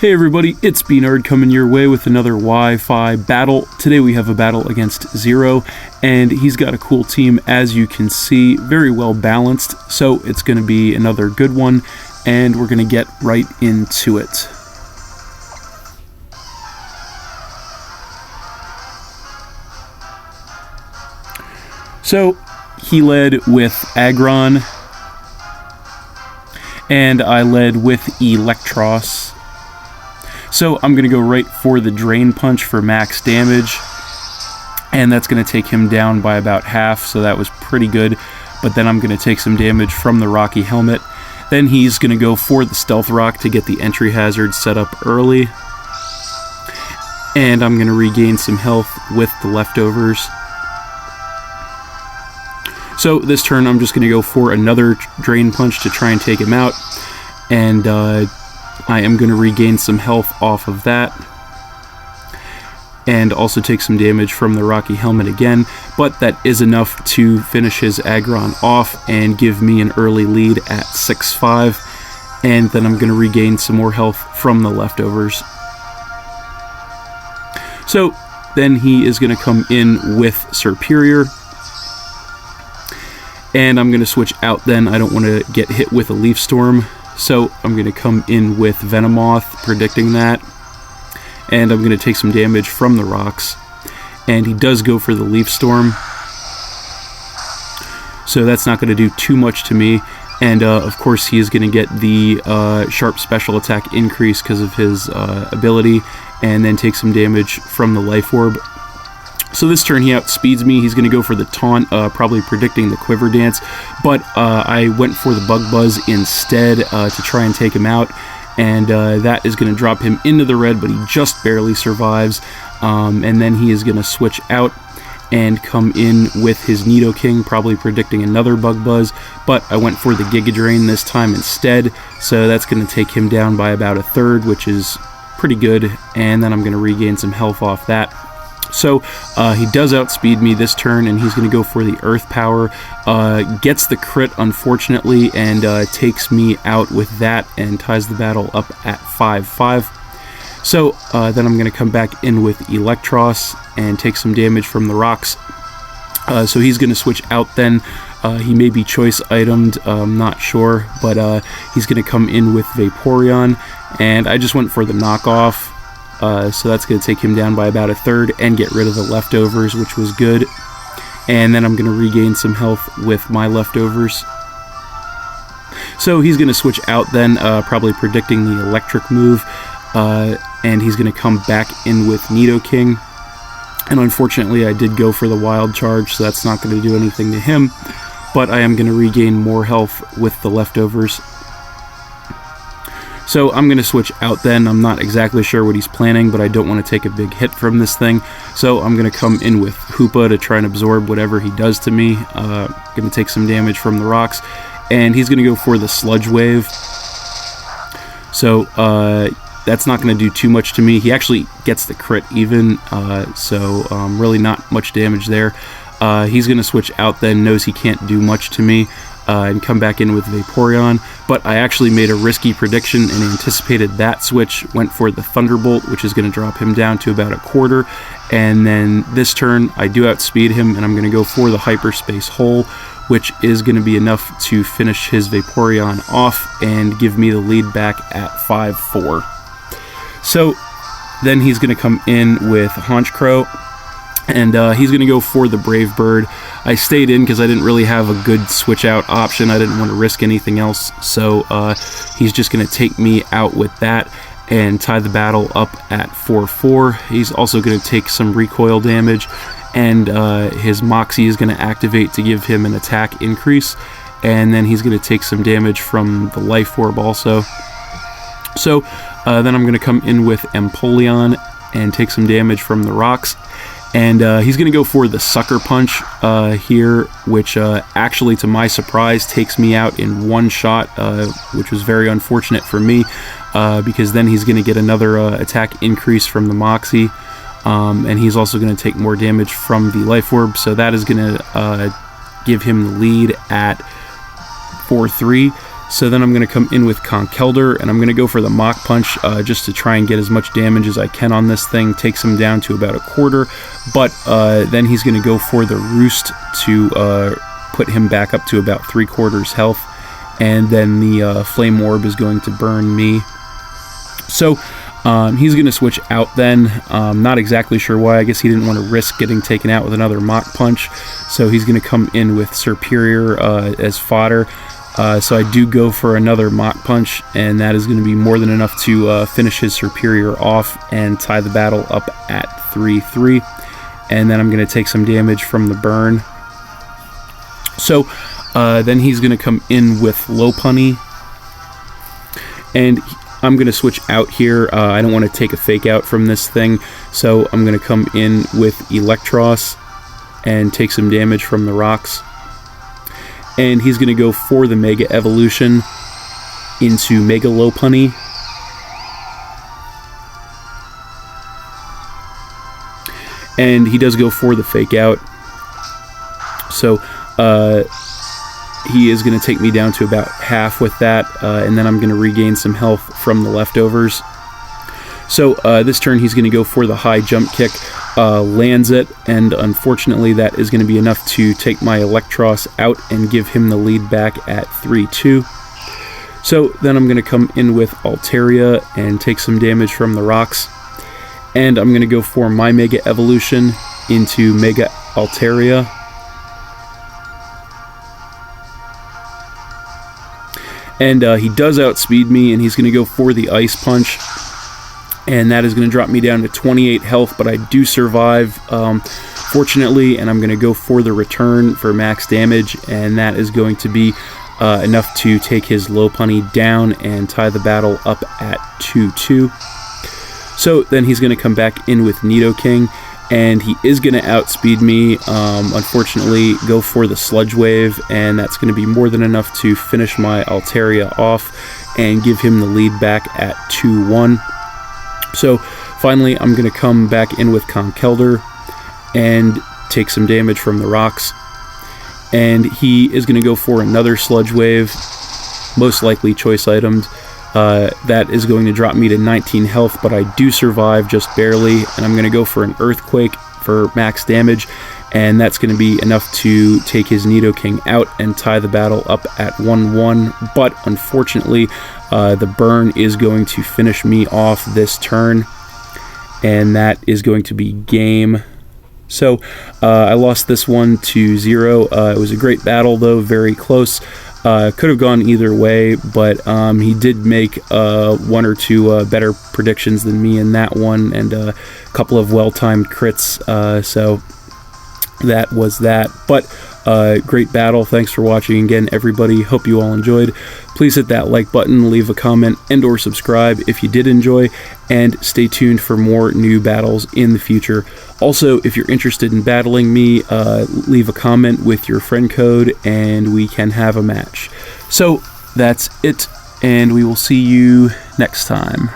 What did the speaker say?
Hey everybody, it's B-Nard coming your way with another Wi-Fi battle. Today we have a battle against Zero, and he's got a cool team, as you can see, very well balanced, so it's going to be another good one, and we're going to get right into it. So, he led with Aggron, and I led with Electros. So I'm going to go right for the Drain Punch for max damage, and that's going to take him down by about half, so that was pretty good. But then I'm going to take some damage from the Rocky Helmet. Then he's going to go for the Stealth Rock to get the entry hazard set up early. And I'm going to regain some health with the leftovers. So this turn I'm just going to go for another Drain Punch to try and take him out. And I am going to regain some health off of that, and also take some damage from the Rocky Helmet again, but that is enough to finish his Aggron off and give me an early lead at 6-5, and then I'm going to regain some more health from the leftovers. So then he is going to come in with Superior, and I'm going to switch out then. I don't want to get hit with a Leaf Storm. So I'm going to come in with Venomoth, predicting that, and I'm going to take some damage from the rocks, and he does go for the Leaf Storm, so that's not going to do too much to me, and of course he is going to get the sharp special attack increase because of his ability, and then take some damage from the Life Orb. So this turn he outspeeds me. He's going to go for the Taunt, probably predicting the Quiver Dance, but I went for the Bug Buzz instead to try and take him out, and that is going to drop him into the red, but he just barely survives, and then he is going to switch out and come in with his Nidoking, probably predicting another Bug Buzz, but I went for the Giga Drain this time instead, so that's going to take him down by about a third, which is pretty good, and then I'm going to regain some health off that. So he does outspeed me this turn, and he's going to go for the Earth Power, gets the crit unfortunately, and takes me out with that and ties the battle up at 5-5. So then I'm going to come back in with Electros and take some damage from the rocks. So he's going to switch out then. He may be choice itemed, I'm not sure, but he's going to come in with Vaporeon, and I just went for the knockoff. So that's going to take him down by about a third and get rid of the leftovers, which was good. And then I'm going to regain some health with my leftovers. So he's going to switch out then, probably predicting the electric move. And he's going to come back in with Nidoking. And unfortunately I did go for the Wild Charge, so that's not going to do anything to him. But I am going to regain more health with the leftovers. So I'm going to switch out then. I'm not exactly sure what he's planning, but I don't want to take a big hit from this thing. So I'm going to come in with Hoopa to try and absorb whatever he does to me. Going to take some damage from the rocks. And he's going to go for the Sludge Wave. So that's not going to do too much to me. He actually gets the crit even, so really not much damage there. He's going to switch out then, knows he can't do much to me. And come back in with Vaporeon, but I actually made a risky prediction and anticipated that switch, went for the Thunderbolt, which is going to drop him down to about a quarter, and then this turn I do outspeed him, and I'm going to go for the Hyperspace Hole, which is going to be enough to finish his Vaporeon off and give me the lead back at 5-4. So then he's going to come in with Honchkrow, and he's going to go for the Brave Bird. I stayed in because I didn't really have a good switch out option. I didn't want to risk anything else, so he's just going to take me out with that and tie the battle up at 4-4. He's also going to take some recoil damage, and his Moxie is going to activate to give him an attack increase, and then he's going to take some damage from the Life Orb also. So then I'm going to come in with Empoleon and take some damage from the rocks. And he's going to go for the Sucker Punch here, which actually, to my surprise, takes me out in one shot, which was very unfortunate for me, because then he's going to get another attack increase from the Moxie, and he's also going to take more damage from the Life Orb, so that is going to give him the lead at 4-3. So then I'm going to come in with Conkeldurr, and I'm going to go for the Mach Punch just to try and get as much damage as I can on this thing. Takes him down to about a quarter, but then he's going to go for the Roost to put him back up to about 3/4 health, and then the Flame Orb is going to burn me. So he's going to switch out then. Not exactly sure why. I guess he didn't want to risk getting taken out with another Mach Punch, so he's going to come in with Serperior as fodder. So I do go for another Mach Punch, and that is going to be more than enough to finish his Serperior off and tie the battle up at 3-3. And then I'm going to take some damage from the burn. So then he's going to come in with Lopunny, and I'm going to switch out here. I don't want to take a fake out from this thing, so I'm going to come in with Electros and take some damage from the rocks. And he's going to go for the Mega Evolution into Mega Lopunny. And he does go for the fake out. So he is going to take me down to about half with that, and then I'm going to regain some health from the leftovers. So this turn he's going to go for the high jump kick, lands it, and unfortunately that is going to be enough to take my Electros out and give him the lead back at 3-2. So then I'm going to come in with Altaria and take some damage from the rocks, and I'm going to go for my Mega Evolution into Mega Altaria. And he does outspeed me, and he's going to go for the Ice Punch. And that is going to drop me down to 28 health, but I do survive, fortunately, and I'm going to go for the return for max damage, and that is going to be enough to take his Lopunny down and tie the battle up at 2-2. So then he's going to come back in with Nidoking, and he is going to outspeed me, unfortunately, go for the Sludge Wave, and that's going to be more than enough to finish my Altaria off and give him the lead back at 2-1. So finally I'm going to come back in with Conkeldurr and take some damage from the rocks, and he is going to go for another Sludge Wave, most likely choice itemed. That is going to drop me to 19 health, but I do survive just barely, and I'm going to go for an Earthquake for max damage, and that's going to be enough to take his Nidoking out and tie the battle up at 1-1, but unfortunately the burn is going to finish me off this turn, and that is going to be game. So I lost this one to 0. It was a great battle though, very close. Could have gone either way, but he did make one or two better predictions than me in that one, and a couple of well-timed crits, so that was that. But great battle. Thanks for watching again, everybody. Hope you all enjoyed. Please hit that like button, leave a comment, and or subscribe if you did enjoy, and stay tuned for more new battles in the future. Also, if you're interested in battling me, leave a comment with your friend code and we can have a match. So that's it, and we will see you next time.